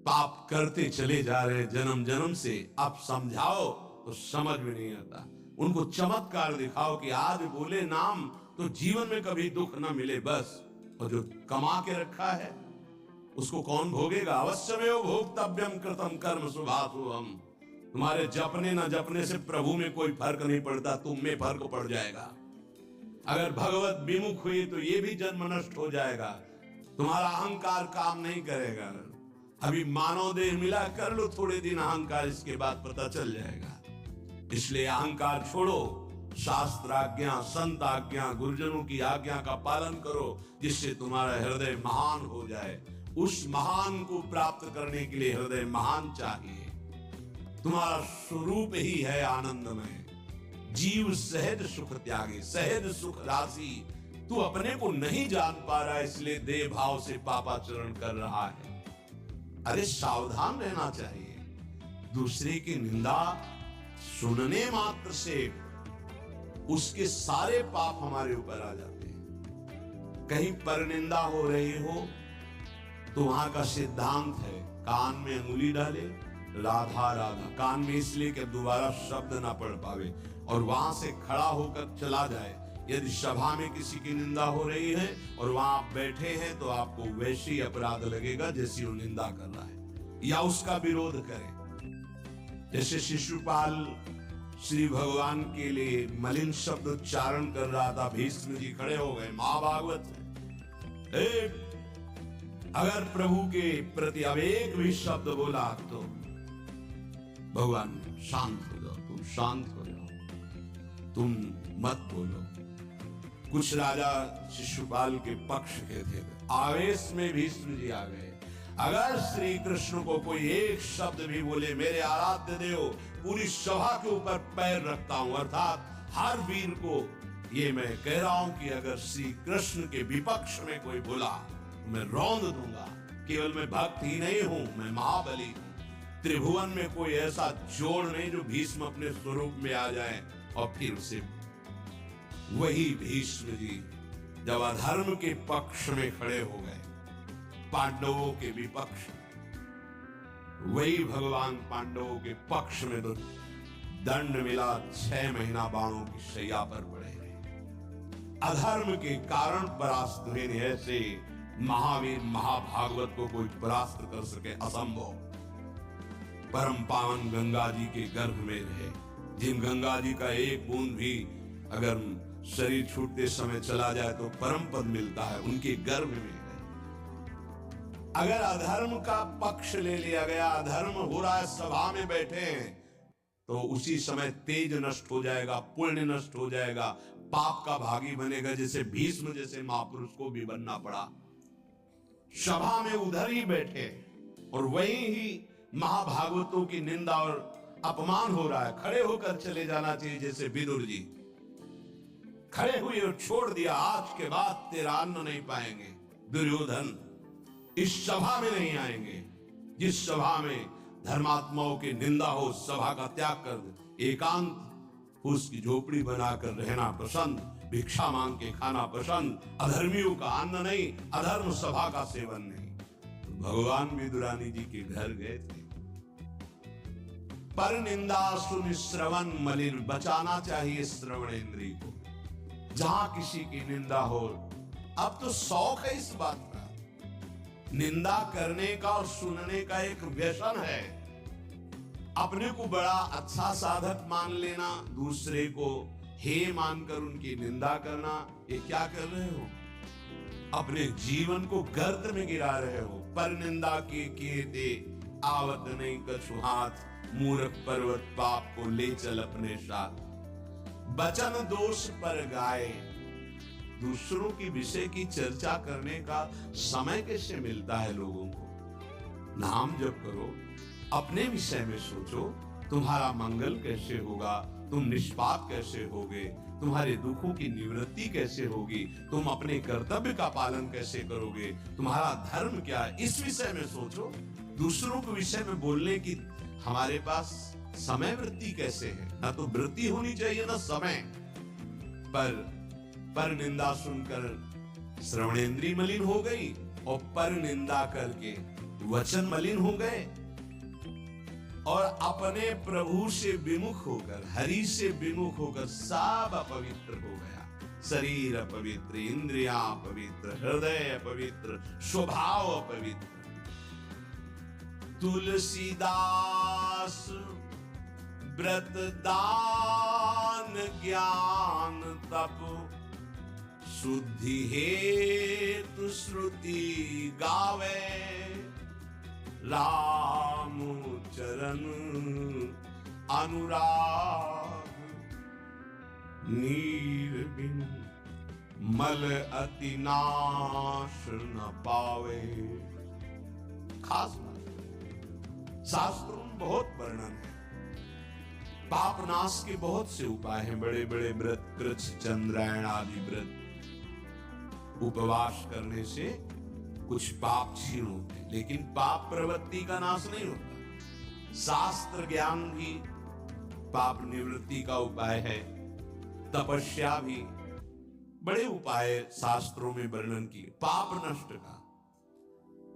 पाप करते चले जा रहे जन्म जन्म से, अब समझाओ तो समझ में नहीं आता। उनको चमत्कार दिखाओ कि आज बोले नाम तो जीवन में कभी दुख ना मिले बस, और जो कमा के रखा है उसको कौन भोगेगा? अवश्यमेव भोक्तव्यम कृतम कर्म शुभाशुभम। तुम्हारे जपने ना जपने से प्रभु में कोई फर्क नहीं पड़ता, तुम में फर्क पड़ जाएगा। अगर भगवत विमुख हुई तो ये भी जन्म नष्ट हो जाएगा, तुम्हारा अहंकार काम नहीं करेगा। अभी मानव देह मिला, कर लो थोड़े दिन अहंकार, इसके बाद पता चल जाएगा। इसलिए अहंकार छोड़ो, शास्त्र आज्ञा, संत आज्ञा, गुरुजनों की आज्ञा का पालन करो, जिससे तुम्हारा हृदय महान हो जाए। उस महान को प्राप्त करने के लिए हृदय महान चाहिए। तुम्हारा स्वरूप ही है आनंदमय। जीव सहज सुख त्यागी, सहज सुख राशि। तू अपने को नहीं जान पा रहा, इसलिए देह भाव से पापाचरण कर रहा है। अरे सावधान रहना चाहिए। दूसरे की निंदा सुनने मात्र से उसके सारे पाप हमारे ऊपर आ जाते हैं। कहीं पर निंदा हो रही हो तो वहां का सिद्धांत है, कान में अंगुली डाले, राधा राधा, कान में इसलिए कि दोबारा शब्द ना पढ़ पावे, और वहां से खड़ा होकर चला जाए। यदि सभा में किसी की निंदा हो रही है और वहां आप बैठे हैं तो आपको वैसे ही अपराध लगेगा जैसी वो निंदा कर रहा है, या उसका विरोध करें। जैसे शिशुपाल श्री भगवान के लिए मलिन शब्द उच्चारण कर रहा था, भीष्म जी खड़े हो गए। महाभागवत है, अगर प्रभु के प्रति अब एक भी शब्द बोला तो भगवान शांत हो जाओ, तुम शांत हो जाओ, तुम मत बोलो। कुछ राजा शिशुपाल के पक्ष के थे, आवेश में भीष्म जी आ गए। अगर श्री कृष्ण को कोई एक शब्द भी बोले, मेरे आराध्य देव पूरी सभा के ऊपर पैर रखता हूं, अर्थात हर वीर को ये मैं कह रहा हूं कि अगर श्री कृष्ण के विपक्ष में कोई बोला मैं रौंद दूंगा। केवल मैं भक्त ही नहीं हूं, मैं महाबली हूं। त्रिभुवन में कोई ऐसा जोड़ नहीं जो भीष्म अपने स्वरूप में आ जाए। और फिर उसे वही भीष्म जी जब अधर्म के पक्ष में खड़े हो गए, पांडवों के विपक्ष, वही भगवान पांडवों के पक्ष में तो दंड मिला, 6 महीना बाणों की शैया पर पड़े रहे। अधर्म के कारण परास्त हुए। ऐसे महावीर महाभागवत को कोई परास्त कर सके असंभव। परम पावन गंगा जी के गर्भ में रहे, जिन गंगा जी का एक बूंद भी अगर शरीर छूटते समय चला जाए तो परम पद मिलता है, उनके गर्भ में रहे। अगर अधर्म का पक्ष ले लिया गया, अधर्म हो रहा है, सभा में बैठे हैं, तो उसी समय तेज नष्ट हो जाएगा, पुण्य नष्ट हो जाएगा, पाप का भागी बनेगा, जैसे भीष्म जैसे महापुरुष को भी बनना पड़ा। सभा में उधर ही बैठे और वहीं ही महाभागवतों की निंदा और अपमान हो रहा है। खड़े होकर चले जाना चाहिए, जैसे विदुर जी खड़े हुए और छोड़ दिया, आज के बाद तेरा अन्न नहीं पाएंगे। दुर्योधन इस सभा में नहीं आएंगे। जिस सभा में धर्मात्माओं की निंदा हो, सभा का त्याग कर दे, एकांत उसकी झोपड़ी बनाकर रहना पसंद, भिक्षा मांग के खाना पसंद, अधर्मियों का अन्न नहीं, अधर्म सभा का सेवन नहीं। तो भगवान विदुरानी जी के घर गए थे। पर निंदा सुन श्रवण मलिन, बचाना चाहिए श्रवणेंद्रिय को। जहां किसी की निंदा हो, अब तो शौक है इस बात का, निंदा करने का और सुनने का एक व्यसन है। अपने को बड़ा अच्छा साधक मान लेना, दूसरे को हे मानकर उनकी निंदा करना, ये क्या कर रहे हो? अपने जीवन को गर्त में गिरा रहे हो। पर निंदा के कीर्ति आवत नहीं कछु हाथ, मूर्ख पर्वत पाप को ले चल अपने साथ। बचन दोष पर गाए, दूसरों की विषय की चर्चा करने का समय कैसे मिलता है लोगों को? नाम जप करो, अपने विषय में सोचो, तुम्हारा मंगल कैसे होगा, तुम निष्पाप कैसे होगे, तुम्हारे दुखों की निवृत्ति कैसे होगी, तुम अपने कर्तव्य का पालन कैसे करोगे, तुम्हारा धर्म क्या है, इस विषय में सोचो। दूसरों के विषय में बोलने की हमारे पास समय वृत्ति कैसे है? ना तो वृत्ति होनी चाहिए ना समय। पर निंदा सुनकर श्रवणेंद्रिय मलिन हो गई और पर निंदा करके वचन मलिन हो गए और अपने प्रभु से विमुख होकर, हरि से विमुख होकर सब अपवित्र हो गया। शरीर अपवित्र, इंद्रियां अपवित्र, हृदय अपवित्र, स्वभाव अपवित्र। तुलसीदास व्रत दान ज्ञान तप शुद्धि हेतु श्रुति गावे, राम चरण अनुराग नीर बिनु मल अति नाश न पावे। खास बात, शास्त्रों में बहुत वर्णन है। पाप नाश के बहुत से उपाय हैं, बड़े बड़े व्रत, कृच्छ चंद्रायण आदि व्रत। उपवास करने से कुछ पाप क्षीण होते हैं, लेकिन पाप प्रवृत्ति का नाश नहीं होता। शास्त्र ज्ञान भी पाप निवृत्ति का उपाय है। तपस्या भी, बड़े उपाय शास्त्रों में वर्णन किए पाप नष्ट का।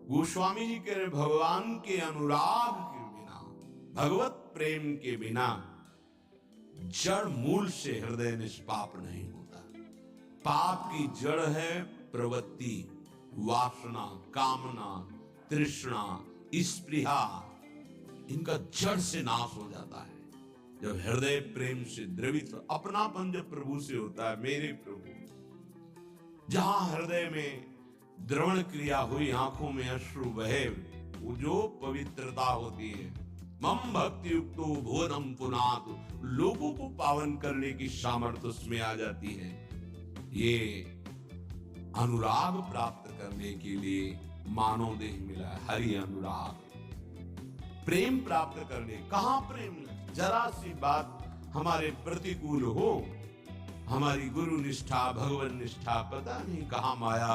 गोस्वामी जी कह रहे, भगवान के अनुराग के बिना, भगवत प्रेम के बिना जड़ मूल से हृदय निष्पाप नहीं होता। पाप की जड़ है प्रवृत्ति, वासना, कामना, तृष्णा, स्पृहा। इनका जड़ से नाश हो जाता है जब हृदय प्रेम से द्रवित। अपनापन जब प्रभु से होता है, मेरे प्रभु, जहां हृदय में द्रवण क्रिया हुई, आंखों में अश्रु बहे, वो जो पवित्रता होती है, मम भक्ति युक्तो भुवनम पुनातु, लोगों को पावन करने की सामर्थ्य उसमें आ जाती है। ये अनुराग प्राप्त करने के लिए मानव देह मिला है, हरि अनुराग। प्रेम प्राप्त करने, कहां प्रेम लगे? जरा सी बात हमारे प्रतिकूल हो, हमारी गुरु निष्ठा, भगवान निष्ठा, पता नहीं कहां माया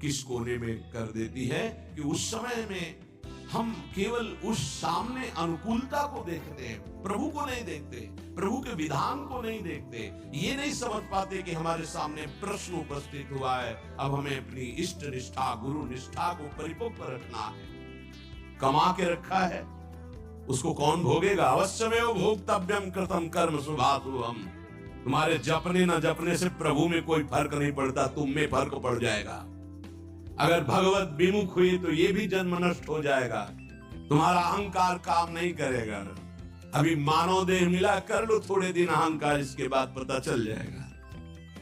किस कोने में कर देती है कि उस समय में हम केवल उस सामने अनुकूलता को देखते हैं, प्रभु को नहीं देखते, प्रभु के विधान को नहीं देखते। ये नहीं समझ पाते कि हमारे सामने प्रश्न उपस्थित हुआ है, अब हमें अपनी इष्ट निष्ठा, गुरु निष्ठा को परिपक्व रखना है। कमा के रखा है, उसको कौन भोगेगा? अवश्यमेव भोक्तव्यम कृतम कर्म शुभाशुभम। हम तुम्हारे जपने न जपने से प्रभु में कोई फर्क नहीं पड़ता, तुम में फर्क पड़ जाएगा। अगर भगवत विमुख हुई तो ये भी जन्म नष्ट हो जाएगा, तुम्हारा अहंकार काम नहीं करेगा। अभी मानव देह मिला, कर लो थोड़े दिन अहंकार, इसके बाद पता चल जाएगा।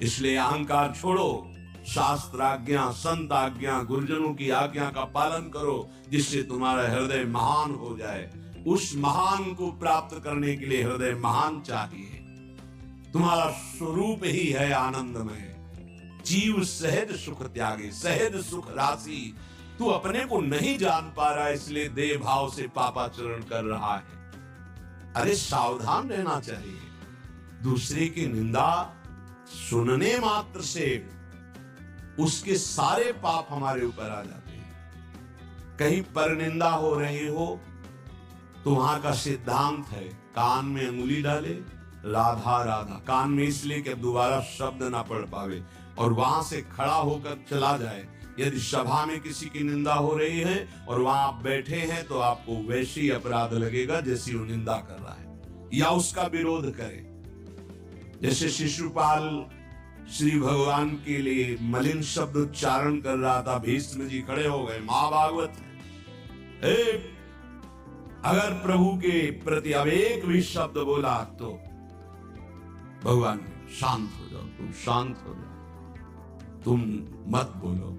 इसलिए अहंकार छोड़ो, शास्त्र आज्ञा, संत आज्ञा, गुरुजनों की आज्ञा का पालन करो, जिससे तुम्हारा हृदय महान हो जाए। उस महान को प्राप्त करने के लिए हृदय महान चाहिए। तुम्हारा स्वरूप ही है आनंदमय। जीव सहज सुख त्यागे, सहज सुख राशि। तू अपने को नहीं जान पा रहा, इसलिए देह भाव से पापाचरण कर रहा है। अरे सावधान रहना चाहिए। दूसरे की निंदा सुनने मात्र से उसके सारे पाप हमारे ऊपर आ जाते हैं। कहीं पर निंदा हो रही हो तो वहां का सिद्धांत है, कान में अंगुली डाले, राधा राधा, कान में इसलिए कि दोबारा शब्द ना पढ़ पावे, और वहां से खड़ा होकर चला जाए। यदि सभा में किसी की निंदा हो रही है और वहां आप बैठे हैं तो आपको वैसे ही अपराध लगेगा जैसी वो निंदा कर रहा है, या उसका विरोध करे। जैसे शिशुपाल श्री भगवान के लिए मलिन शब्द उच्चारण कर रहा था, भीष्म जी खड़े हो गए, महाभागवत अगर प्रभु के प्रति अब एक भी शब्द बोला तो भगवान शांत हो जाओ, तुम शांत हो जाओ, तुम मत बोलो।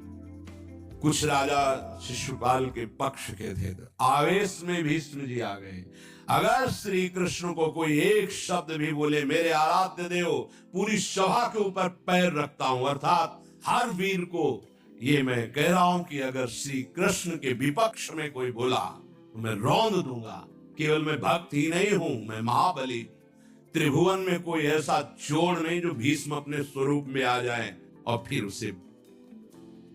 कुछ राजा शिशुपाल के पक्ष के थे, आवेश में भीष्म जी आ गए। अगर श्री कृष्ण को कोई एक शब्द भी बोले, मेरे आराध्य देव पूरी सभा के ऊपर पैर रखता हूं, अर्थात हर वीर को ये मैं कह रहा हूं कि अगर श्री कृष्ण के विपक्ष में कोई बोला तो मैं रौंद दूंगा। केवल मैं भक्त ही नहीं हूं, मैं महाबली। त्रिभुवन में कोई ऐसा चोर नहीं जो भीष्म अपने स्वरूप में आ जाए और फिर उसे।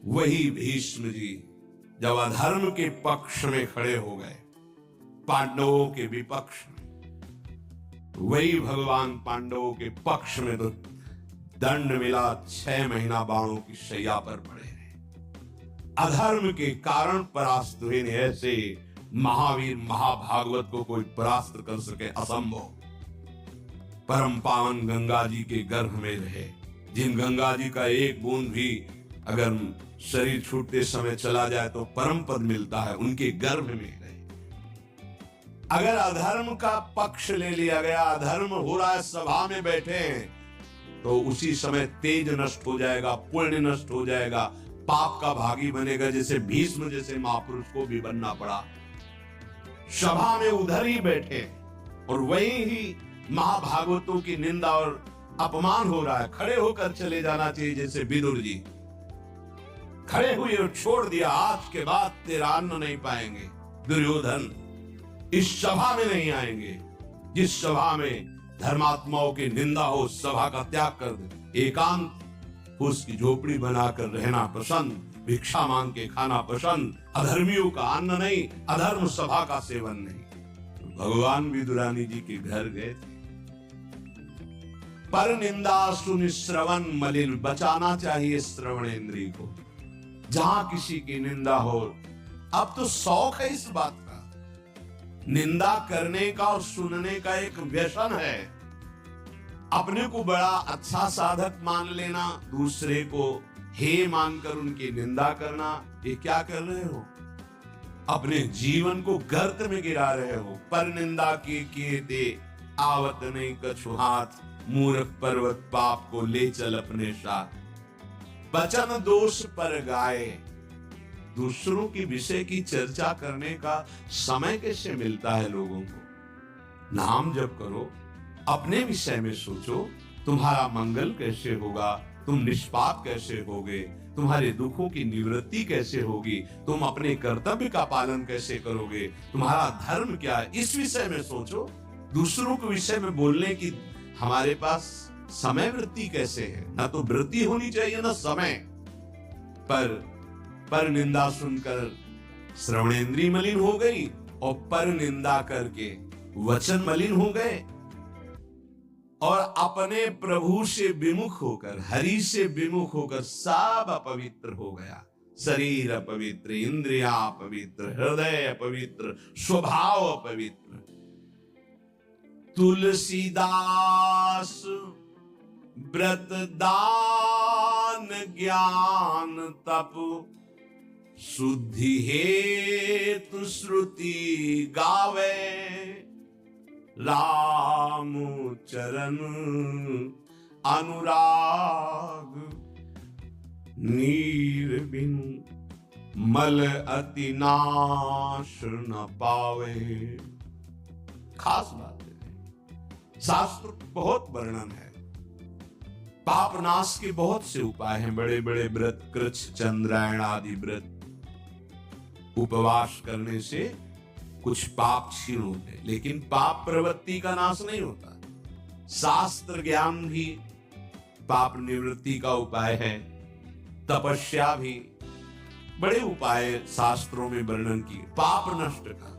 वही भीष्म जी जब अधर्म के पक्ष में खड़े हो गए, पांडवों के विपक्ष में, वही भगवान पांडवों के पक्ष में तो दंड मिला, 6 महीना बाणों की शैया पर पड़े रहे। अधर्म के कारण परास्त हुए ने, ऐसे महावीर महाभागवत को कोई परास्त कर सके असंभव। परम पावन गंगा जी के गर्भ में रहे, जिन गंगा जी का एक बूंद भी अगर शरीर छूटते समय चला जाए तो परम पद मिलता है, उनके गर्भ में रहे। अगर अधर्म का पक्ष ले लिया गया, अधर्म हो रहा है, सभा में बैठे हैं, तो उसी समय तेज नष्ट हो जाएगा, पुण्य नष्ट हो जाएगा, पाप का भागी बनेगा, जैसे भीष्म जैसे महापुरुष को भी बनना पड़ा। सभा में उधर ही बैठे और वहीं ही महाभागवतों की निंदा और अपमान हो रहा है। खड़े होकर चले जाना चाहिए, जैसे विदुर जी खड़े हुए और छोड़ दिया, आज के बाद तेरा अन्न नहीं पाएंगे। दुर्योधन इस सभा में नहीं आएंगे, जिस सभा में धर्मात्माओं की निंदा हो, सभा का त्याग कर दे, एकांत उसकी झोपड़ी बनाकर रहना पसंद, भिक्षा मांग के खाना पसंद, अधर्मियों का अन्न नहीं, अधर्म सभा का सेवन नहीं। भगवान विदुरानी जी के घर गए, पर निंदा सुन श्रवण मलिन, बचाना चाहिए श्रवणेंद्रिय को। जहां किसी की निंदा हो, अब तो शौक है इस बात का, निंदा करने का और सुनने का एक व्यसन है। अपने को बड़ा अच्छा साधक मान लेना, दूसरे को हे मानकर उनकी निंदा करना, ये क्या कर रहे हो? अपने जीवन को गर्त में गिरा रहे हो। पर निंदा किए ते आवत नहीं कछु हाथ, मूर्ख पर्वत पाप को ले चल अपने साथ। बचन दोष पर गाए, दूसरों के विषय की चर्चा करने का समय कैसे मिलता है लोगों को? नाम जप करो, अपने विषय में सोचो, तुम्हारा मंगल कैसे होगा, तुम निष्पाप कैसे होगे, तुम्हारे दुखों की निवृत्ति कैसे होगी, तुम अपने कर्तव्य का पालन कैसे करोगे, तुम्हारा धर्म क्या है, इस विषय में सोचो। दूसरों के विषय में बोलने की हमारे पास समय वृत्ति कैसे है? ना तो वृत्ति होनी चाहिए ना समय। पर निंदा सुनकर श्रवणेंद्रिय मलिन हो गई और पर निंदा करके वचन मलिन हो गए, और अपने प्रभु से विमुख होकर, हरि से विमुख होकर सब अपवित्र हो गया। शरीर अपवित्र, इंद्रिया अपवित्र, हृदय अपवित्र, स्वभाव अपवित्र। तुलसीदास व्रत दान ज्ञान तप, शुद्धि हेतु श्रुति गावे, राम चरण अनुराग, नीर बिनु मल अति नाश न पावे। खास बात है, शास्त्र बहुत वर्णन है, पाप नाश के बहुत से उपाय हैं, बड़े बड़े व्रत, कृच्छ चंद्रायण आदि व्रत, उपवास करने से कुछ पाप क्षीण होते, लेकिन पाप प्रवृत्ति का नाश नहीं होता। शास्त्र ज्ञान भी पाप निवृत्ति का उपाय है, तपस्या भी, बड़े उपाय शास्त्रों में वर्णन किए पाप नष्ट का।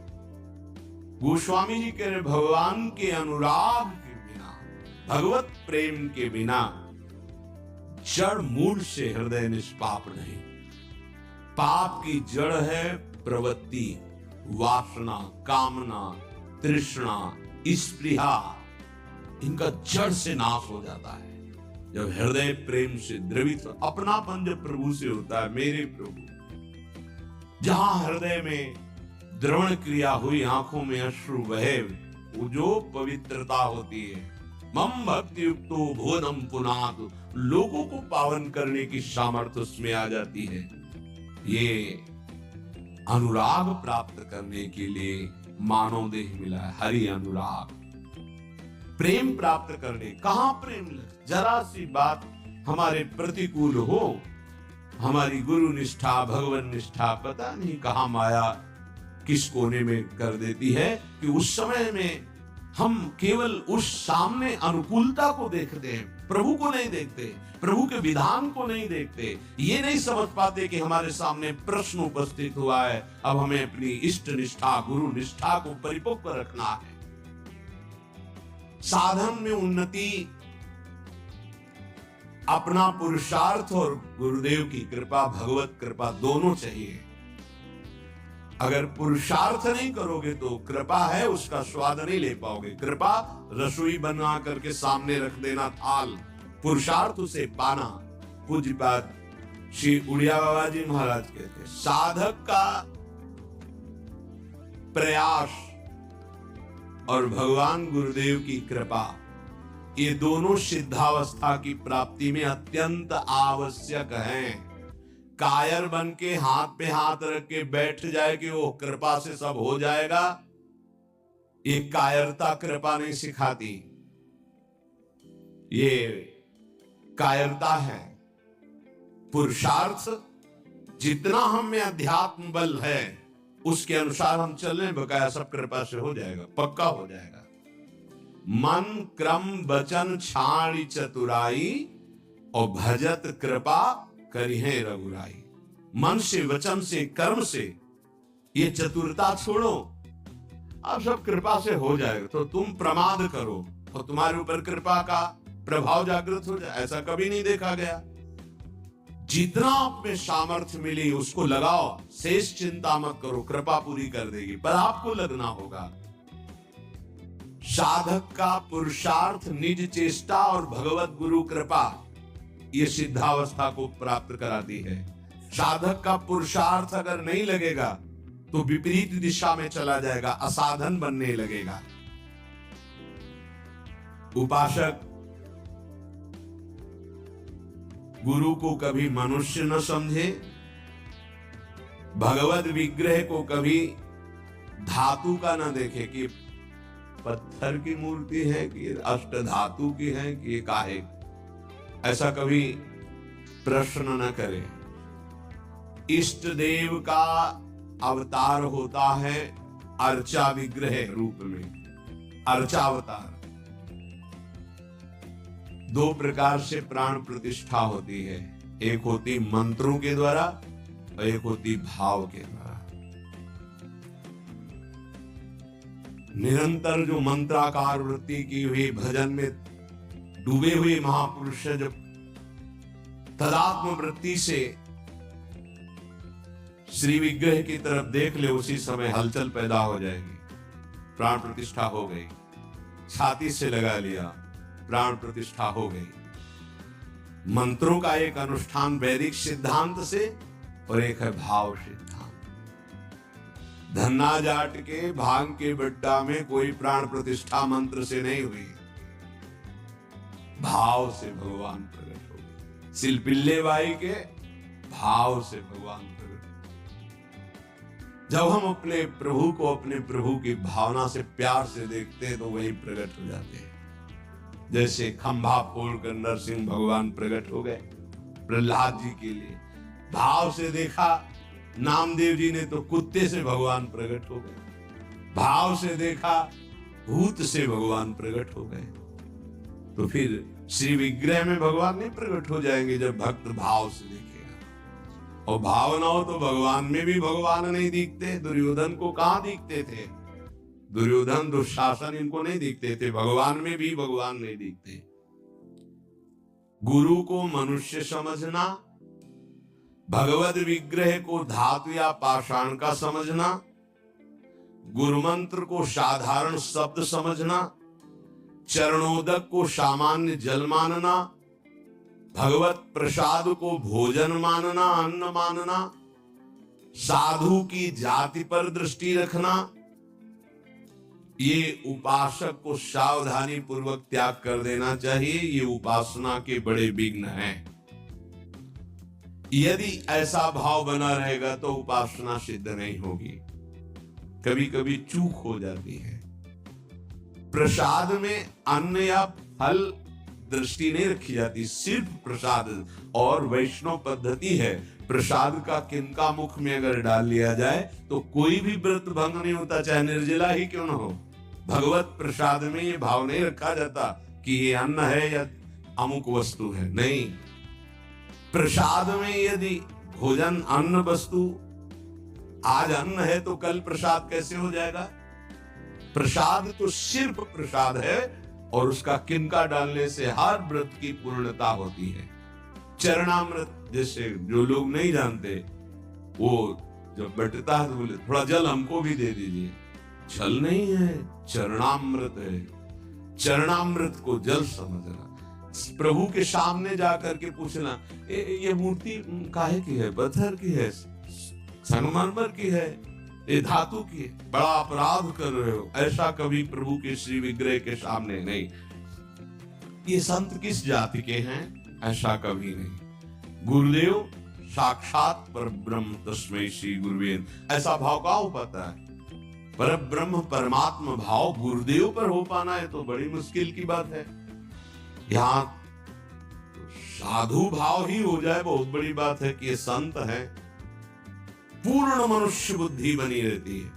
गोस्वामी जी कह रहे, भगवान के अनुराग के बिना, भगवत प्रेम के बिना जड़ मूल से हृदय निष्पाप नहीं। पाप की जड़ है प्रवृत्ति, वासना, कामना, तृष्णा, स्पृहा, इनका जड़ से नाश हो जाता है जब हृदय प्रेम से द्रवित। अपनापन जब प्रभु से होता है, मेरे प्रभु, जहां हृदय में द्रवण क्रिया हुई, आंखों में अश्रु बहे, वो जो पवित्रता होती है, मम भक्ति युक्तो भुवनम पुनातु, लोगों को पावन करने की सामर्थ्य उसमें आ जाती है। ये अनुराग प्राप्त करने के लिए मानव देह मिला है, हरि अनुराग। प्रेम प्राप्त करने, कहां प्रेम लगे? जरा सी बात हमारे प्रतिकूल हो, हमारी गुरु निष्ठा, भगवान निष्ठा, पता नहीं कहां माया किस कोने में कर देती है कि उस समय में हम केवल उस सामने अनुकूलता को देखते हैं, प्रभु को नहीं देखते, प्रभु के विधान को नहीं देखते। ये नहीं समझ पाते कि हमारे सामने प्रश्न उपस्थित हुआ है, अब हमें अपनी इष्ट निष्ठा, गुरु निष्ठा को परिपक्व रखना है। साधन में उन्नति अपना पुरुषार्थ और गुरुदेव की कृपा, भगवत कृपा दोनों चाहिए। अगर पुरुषार्थ नहीं करोगे तो कृपा है उसका स्वाद नहीं ले पाओगे। कृपा रसोई बना करके सामने रख देना थाल, पुरुषार्थ उसे पाना। पूज्यपाद श्री उड़िया बाबा जी महाराज कहते साधक का प्रयास और भगवान गुरुदेव की कृपा, ये दोनों सिद्धावस्था की प्राप्ति में अत्यंत आवश्यक हैं। कायर बन के हाथ पे हाथ रख के बैठ जाए कि वो कृपा से सब हो जाएगा, ये कायरता कृपा नहीं सिखाती, ये कायरता है। पुरुषार्थ जितना हम में अध्यात्म बल है उसके अनुसार हम चलने, बकाया सब कृपा से हो जाएगा, पक्का हो जाएगा। मन क्रम वचन छाणी चतुराई और भजत कृपा करिहे रघुराई। मन से, वचन से, कर्म से ये चतुरता छोड़ो, अब सब कृपा से हो जाएगा। तो तुम प्रमाद करो और तुम्हारे ऊपर कृपा का प्रभाव जागृत हो जाए, ऐसा कभी नहीं देखा गया। जितना आप में सामर्थ्य मिली उसको लगाओ, शेष चिंता मत करो, कृपा पूरी कर देगी, पर आपको लगना होगा। साधक का पुरुषार्थ, निज चेष्टा और भगवत गुरु कृपा ये सिद्धावस्था को प्राप्त कराती है। साधक का पुरुषार्थ अगर नहीं लगेगा तो विपरीत दिशा में चला जाएगा, असाधन बनने लगेगा। उपासक गुरु को कभी मनुष्य न समझे, भगवत विग्रह को कभी धातु का न देखे कि पत्थर की मूर्ति है कि अष्ट धातु की है कि काहे, ऐसा कभी प्रश्न न करे। इष्ट देव का अवतार होता है अर्चा विग्रह रूप में, अर्चावतार। दो प्रकार से प्राण प्रतिष्ठा होती है, एक होती मंत्रों के द्वारा और एक होती भाव के द्वारा। निरंतर जो मंत्राकार वृत्ति की हुई, भजन में डूबे हुए महापुरुष जब तदात्म वृत्ति से श्री विग्रह की तरफ देख ले, उसी समय हलचल पैदा हो जाएगी, प्राण प्रतिष्ठा हो गई। छाती से लगा लिया, प्राण प्रतिष्ठा हो गई। मंत्रों का एक अनुष्ठान वैदिक सिद्धांत से और एक है भाव सिद्धांत। धन्ना जाट के भांग के बट्टा में कोई प्राण प्रतिष्ठा मंत्र से नहीं हुई, भाव से भगवान प्रकट हो गए। सिलपिल्ले बाई के भाव से भगवान प्रकट। जब हम अपने प्रभु को अपने प्रभु की भावना से, प्यार से देखते हैं तो वही प्रकट हो जाते हैं। जैसे खंभा फोड़कर नरसिंह भगवान प्रकट हो गए प्रहलाद जी के लिए, भाव से देखा। नामदेव जी ने तो कुत्ते से भगवान प्रकट हो गए, भाव से देखा भूत से भगवान प्रकट हो गए। तो फिर श्री विग्रह में भगवान नहीं प्रकट हो जाएंगे जब भक्त भाव से देखेगा। और भाव ना हो तो भगवान में भी भगवान नहीं दिखते। दुर्योधन को कहां दिखते थे? दुर्योधन, दुशासन इनको नहीं दिखते थे, भगवान में भी भगवान नहीं दिखते। गुरु को मनुष्य समझना, भगवत विग्रह को धातु या पाषाण का समझना, गुरु मंत्र को साधारण शब्द समझना, चरणोदक को सामान्य जल मानना, भगवत प्रसाद को भोजन मानना, अन्न मानना, साधु की जाति पर दृष्टि रखना, ये उपासक को सावधानी पूर्वक त्याग कर देना चाहिए। ये उपासना के बड़े विघ्न हैं। यदि ऐसा भाव बना रहेगा तो उपासना सिद्ध नहीं होगी। कभी कभी चूक हो जाती है। प्रसाद में अन्न या फल दृष्टि नहीं रखी जाती, सिर्फ प्रसाद। और वैष्णव पद्धति है, प्रसाद का किनका मुख में अगर डाल लिया जाए तो कोई भी व्रत भंग नहीं होता, चाहे निर्जला ही क्यों न हो। भगवत प्रसाद में ये भाव नहीं रखा जाता कि ये अन्न है या अमुक वस्तु है, नहीं। प्रसाद में यदि भोजन, अन्न वस्तु, आज अन्न है तो कल प्रसाद कैसे हो जाएगा? प्रसाद तो सिर्फ प्रसाद है और उसका किनका डालने से हर व्रत की पूर्णता होती है। चरणामृत, जैसे जो लोग नहीं जानते, वो जब बटता है तो बोले थोड़ा जल हमको भी दे दीजिए। जल नहीं है, चरणामृत है। चरणामृत को जल समझना, प्रभु के सामने जाकर के पूछना, ये मूर्ति काहे की है? पत्थर की है, संगमरमर की है, ये धातु की है, बड़ा अपराध कर रहे हो। ऐसा कभी प्रभु के श्री विग्रह के सामने नहीं। ये संत किस जाति के हैं? ऐसा कभी नहीं। गुरुदेव साक्षात पर ब्रह्म तस्मै श्री गुरुवे, ऐसा भाव का हो पाता है? पर ब्रह्म परमात्मा भाव गुरुदेव पर हो पाना है तो बड़ी मुश्किल की बात है। यहाँ तो साधु भाव ही हो जाए बहुत बड़ी बात है कि ये संत है। पूर्ण मनुष्य बुद्धि बनी रहती है।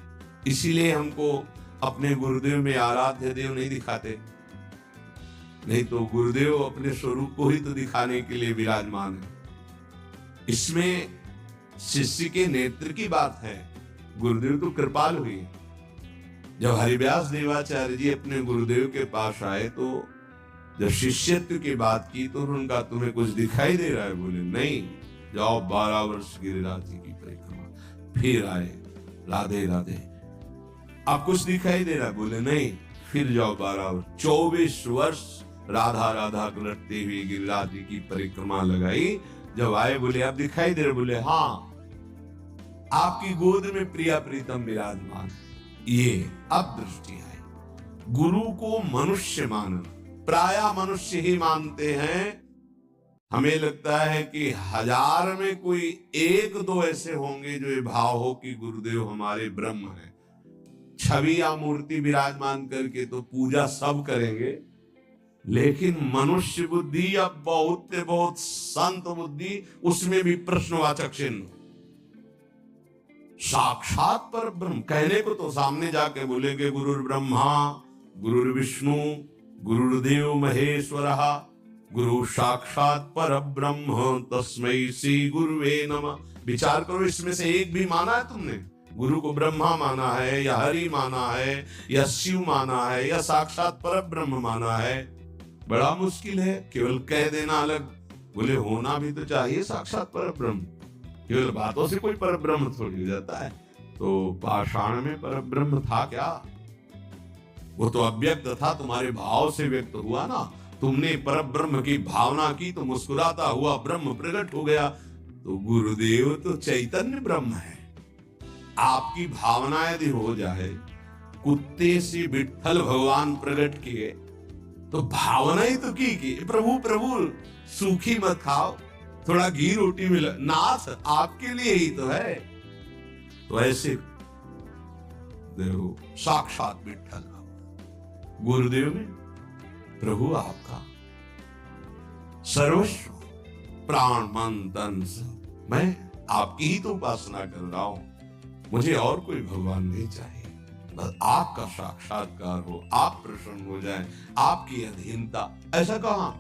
इसीलिए हमको अपने गुरुदेव में आराध्य देव नहीं दिखाते, नहीं तो गुरुदेव अपने स्वरूप को ही तो दिखाने के लिए विराजमान है। इसमें शिष्य के नेत्र की बात है। गुरुदेव तो कृपाल हुई। जब हरिव्यास देवाचार्य जी अपने गुरुदेव के पास आए तो जब शिष्यत्व की बात की तो उनका तुम्हें कुछ दिखाई दे रहा है? बोले नहीं, जाओ 12 वर्ष गिरिराज जी की परिक्रमा। फिर आए, राधे राधे। अब कुछ दिखाई दे रहा है? बोले नहीं, फिर जाओ 12 वर्ष। 24 वर्ष राधा राधा करते हुए गिरिराज जी की परिक्रमा लगाई। जब आए बोले अब दिखाई दे रहे? बोले हाँ, आपकी गोद में प्रिया प्रीतम विराजमान। ये अब दृष्टि आई। गुरु को मनुष्य मानना, प्राय मनुष्य ही मानते हैं। हमें लगता है कि 1000 में कोई 1-2 ऐसे होंगे जो ये भाव हो कि गुरुदेव हमारे ब्रह्म हैं। छवि या मूर्ति विराजमान करके तो पूजा सब करेंगे, लेकिन मनुष्य बुद्धि या बहुत संत बुद्धि, उसमें भी प्रश्नवाचक चिन्ह। साक्षात पर ब्रह्म कहने को तो सामने जाके बोलेंगे गुरुर् ब्रह्मा गुरुर् विष्णु गुरुर्देव महेश्वरः गुरु साक्षात पर ब्रह्म तस्मै श्री गुरुवे नमः। विचार करो, इसमें से एक भी माना है तुमने? गुरु को ब्रह्मा माना है या हरि माना है या शिव माना है या साक्षात पर ब्रह्म माना है? बड़ा मुश्किल है। केवल कह देना अलग, बोले होना भी तो चाहिए साक्षात पर ब्रह्म। केवल बातों से कोई पर ब्रह्म थोड़ी हो जाता है। तो पाषाण में पर ब्रह्म था क्या? वो तो अव्यक्त था, तुम्हारे भाव से व्यक्त हुआ ना। तुमने पर ब्रह्म की भावना की तो मुस्कुराता हुआ ब्रह्म प्रकट हो गया। तो गुरुदेव तो चैतन्य ब्रह्म है। आपकी भावना यदि हो जाए, कुत्ते से विठ्ठल भगवान प्रकट किए तो भावना ही तो की प्रभु प्रभु सूखी मत खाओ, थोड़ा घी रोटी मिला, नाथ आपके लिए ही तो है। तो ऐसे देखो, साक्षात विठ्ठल गुरुदेव में प्रभु आपका सर्वस्व, प्राण मन तन सब, मैं आपकी ही तो उपासना कर रहा हूं। मुझे और कोई भगवान नहीं चाहिए, बस आपका साक्षात्कार हो, आप प्रसन्न हो जाएं, आपकी अधीनता। ऐसा कहां?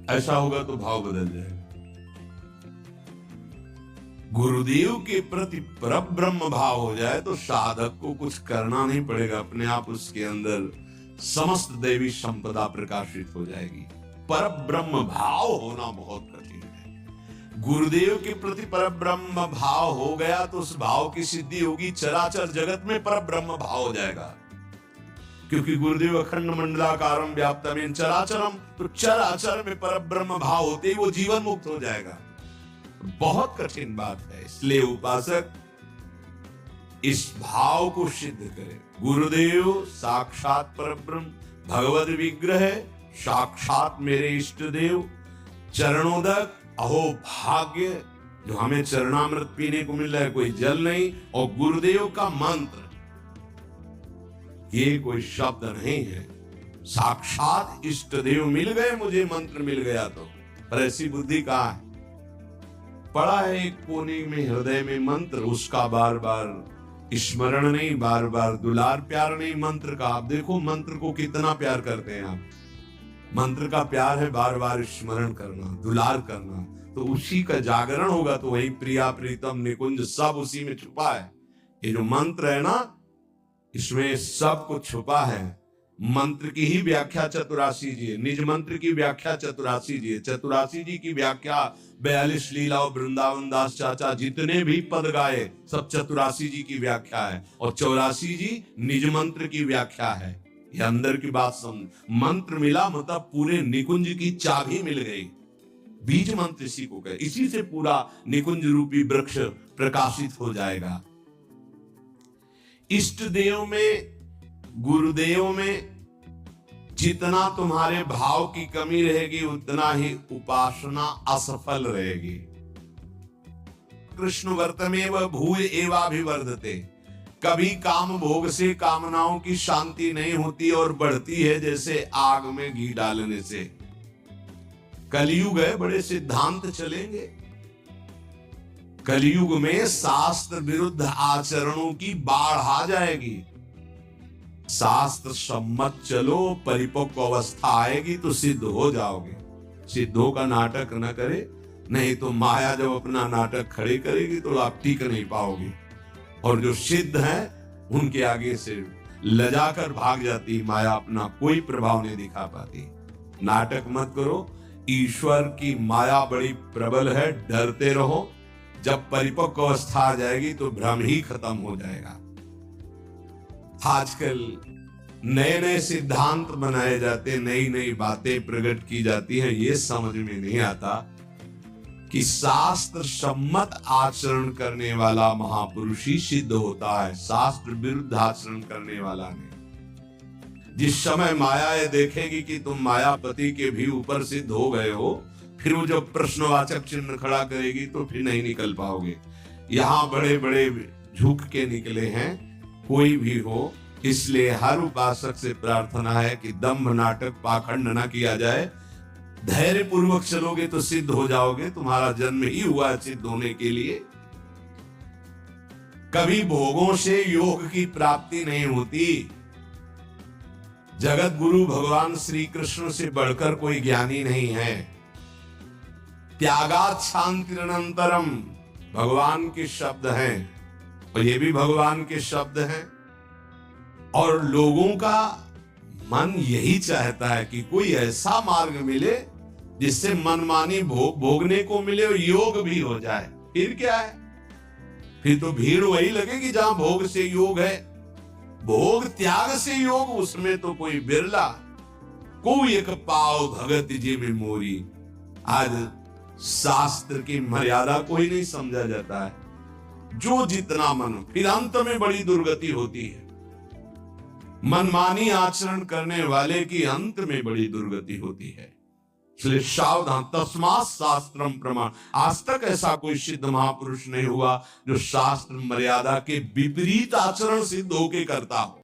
ऐसा होगा तो भाव बदल जाएगा। गुरुदेव के प्रति परब्रह्म भाव हो जाए तो साधक को कुछ करना नहीं पड़ेगा, अपने आप उसके अंदर समस्त दैवी संपदा प्रकाशित हो जाएगी। परब्रह्म भाव होना बहुत कठिन है। गुरुदेव के प्रति परब्रह्म भाव हो गया तो उस भाव की सिद्धि होगी, चराचर जगत में परब्रह्म भाव हो जाएगा। क्योंकि गुरुदेव अखंड मंडलाकारम व्याप्तम चराचरम, तो चराचर में परब्रह्म भाव होते ही वो जीवन मुक्त हो जाएगा। बहुत कठिन बात है। इसलिए उपासक इस भाव को सिद्ध करे। गुरुदेव साक्षात परब्रह्म, भगवद विग्रह साक्षात मेरे इष्ट देव, चरणोदक अहो भाग्य जो हमें चरणामृत पीने को मिल रहा है, कोई जल नहीं, और गुरुदेव का मंत्र, ये कोई शब्द नहीं है। साक्षात इष्ट देव मिल गए, मुझे मंत्र मिल गया तो। पर ऐसी बुद्धि कहाँ है? पड़ा है एक कोने में हृदय में मंत्र, उसका बार बार स्मरण नहीं, बार बार दुलार प्यार नहीं मंत्र का। आप देखो मंत्र को कितना प्यार करते हैं आप। मंत्र का प्यार है बार बार स्मरण करना, दुलार करना, तो उसी का जागरण होगा। तो वही प्रिया प्रीतम निकुंज सब उसी में छुपा है। ये जो मंत्र है ना, इसमें सब कुछ छुपा है। मंत्र की ही व्याख्या चतुरासी जी है, निज मंत्र की व्याख्या चतुरासी जी है। चतुरासी जी की व्याख्या 42 लीला और वृंदावन दास चाचा जितने भी पद गाए सब चतुरासी जी की व्याख्या है, और 84 जी निज मंत्र की व्याख्या है। ये अंदर की बात समझ, मंत्र मिला मतलब पूरे निकुंज की चाबी मिल गई। बीज मंत्र इसी को कहे, इसी से पूरा निकुंज रूपी वृक्ष प्रकाशित हो जाएगा। इष्ट देव में, गुरुदेव में जितना तुम्हारे भाव की कमी रहेगी उतना ही उपासना असफल रहेगी। कृष्ण वर्तमेव भूय एवाभिवर्धते, कभी काम भोग से कामनाओं की शांति नहीं होती और बढ़ती है जैसे आग में घी डालने से। कलयुग है, बड़े सिद्धांत चलेंगे। कलयुग में शास्त्र विरुद्ध आचरणों की बाढ़ आ जाएगी। शास्त्र सम्मत चलो, परिपक्व अवस्था आएगी तो सिद्ध हो जाओगे। सिद्धों का नाटक न करे, नहीं तो माया जब अपना नाटक खड़े करेगी तो आप टिक नहीं पाओगे। और जो सिद्ध हैं उनके आगे से लजाकर भाग जाती माया, अपना कोई प्रभाव नहीं दिखा पाती। नाटक मत करो, ईश्वर की माया बड़ी प्रबल है, डरते रहो। जब परिपक्व अवस्था आ जाएगी तो भ्रम ही खत्म हो जाएगा। आजकल नए नए सिद्धांत बनाए जाते, नई नई बातें प्रकट की जाती हैं, ये समझ में नहीं आता कि शास्त्र सम्मत आचरण करने वाला महापुरुष ही सिद्ध होता है, शास्त्र विरुद्ध आचरण करने वाला नहीं। जिस समय माया ये देखेगी कि तुम मायापति के भी ऊपर सिद्ध हो गए हो, फिर वो जब प्रश्नवाचक चिन्ह खड़ा करेगी तो फिर नहीं निकल पाओगे। यहाँ बड़े बड़े झुक के निकले हैं, कोई भी हो। इसलिए हर उपासक से प्रार्थना है कि दंभ नाटक पाखंड न किया जाए। धैर्य पूर्वक चलोगे तो सिद्ध हो जाओगे। तुम्हारा जन्म ही हुआ है सिद्ध होने के लिए। कभी भोगों से योग की प्राप्ति नहीं होती। जगत गुरु भगवान श्री कृष्ण से बढ़कर कोई ज्ञानी नहीं है। त्यागात शांतिरनंतरम भगवान के शब्द हैं, और ये भी भगवान के शब्द हैं। और लोगों का मन यही चाहता है कि कोई ऐसा मार्ग मिले जिससे मनमानी भोगने को मिले और योग भी हो जाए। फिर क्या है, फिर तो भीड़ वही लगेगी जहां भोग से योग है। भोग त्याग से योग, उसमें तो कोई बिरला। कोई एक पाव भगत जी में मोरी। आज शास्त्र की मर्यादा को ही नहीं समझा जाता है। जो जितना मन, फिर अंत में बड़ी दुर्गति होती है। मनमानी आचरण करने वाले की अंत में बड़ी दुर्गति होती है। इसलिए सावधान, तस्मात् शास्त्रम प्रमाण। आज तक ऐसा कोई सिद्ध महापुरुष नहीं हुआ जो शास्त्र मर्यादा के विपरीत आचरण सिद्ध होके करता हो।